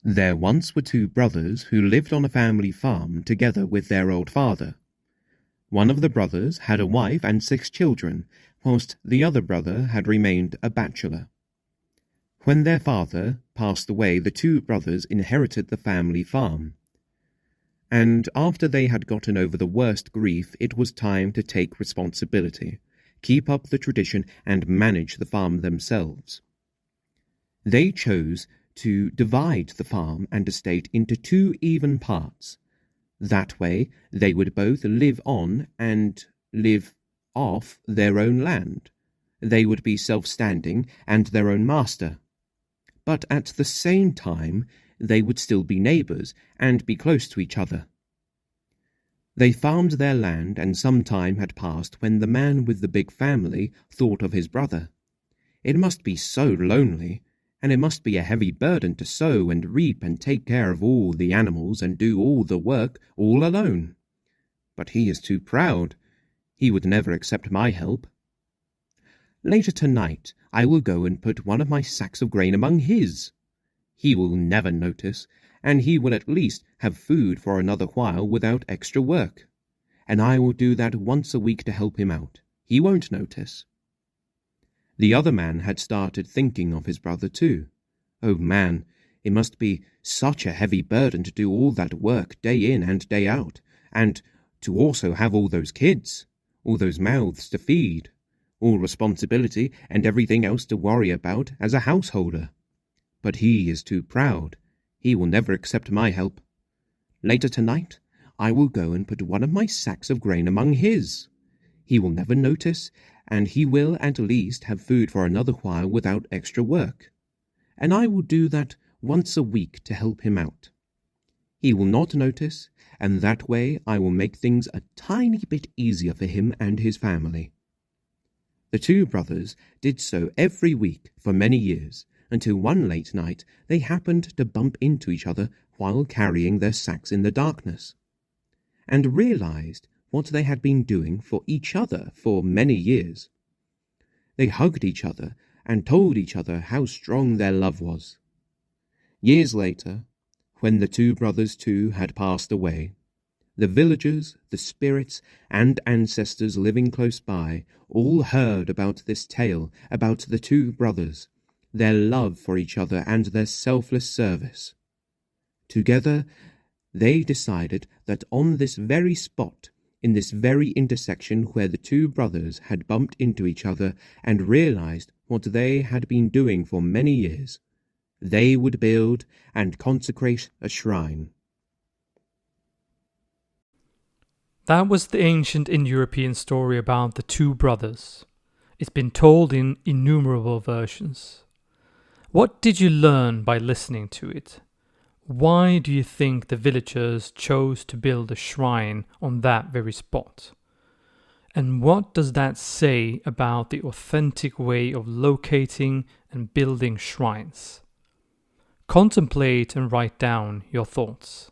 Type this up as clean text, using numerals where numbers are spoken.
There once were two brothers who lived on a family farm together with their old father. One of the brothers had a wife and 6 children, whilst the other brother had remained a bachelor. When their father passed away, the 2 brothers inherited the family farm. And after they had gotten over the worst grief, it was time to take responsibility, keep up the tradition, and manage the farm themselves. They chose to divide the farm and estate into 2 even parts. That way they would both live on and live off their own land. They would be self-standing and their own master. But at the same time, they would still be neighbours and be close to each other. They farmed their land, and some time had passed when the man with the big family thought of his brother. It must be so lonely, and it must be a heavy burden to sow and reap and take care of all the animals and do all the work all alone. But he is too proud. He would never accept my help. Later tonight I will go and put one of my sacks of grain among his. He will never notice, and he will at least have food for another while without extra work. And I will do that once a week to help him out. He won't notice. The other man had started thinking of his brother too. Oh man, it must be such a heavy burden to do all that work day in and day out, and to also have all those kids, all those mouths to feed, all responsibility and everything else to worry about as a householder. But he is too proud. He will never accept my help. Later tonight, I will go and put one of my sacks of grain among his. He will never notice, and he will at least have food for another while without extra work. And I will do that once a week to help him out. He will not notice, and that way I will make things a tiny bit easier for him and his family. The 2 brothers did so every week for many years, until one late night they happened to bump into each other while carrying their sacks in the darkness, and realized what they had been doing for each other for many years. They hugged each other and told each other how strong their love was. Years later, when the 2 brothers too had passed away, the villagers, the spirits, and ancestors living close by all heard about this tale about the 2 brothers, their love for each other and their selfless service. Together, they decided that on this very spot, in this very intersection where the 2 brothers had bumped into each other and realized what they had been doing for many years, they would build and consecrate a shrine. That was the ancient Indo-European story about the 2 brothers. It's been told in innumerable versions. What did you learn by listening to it? Why do you think the villagers chose to build a shrine on that very spot? And what does that say about the authentic way of locating and building shrines? Contemplate and write down your thoughts.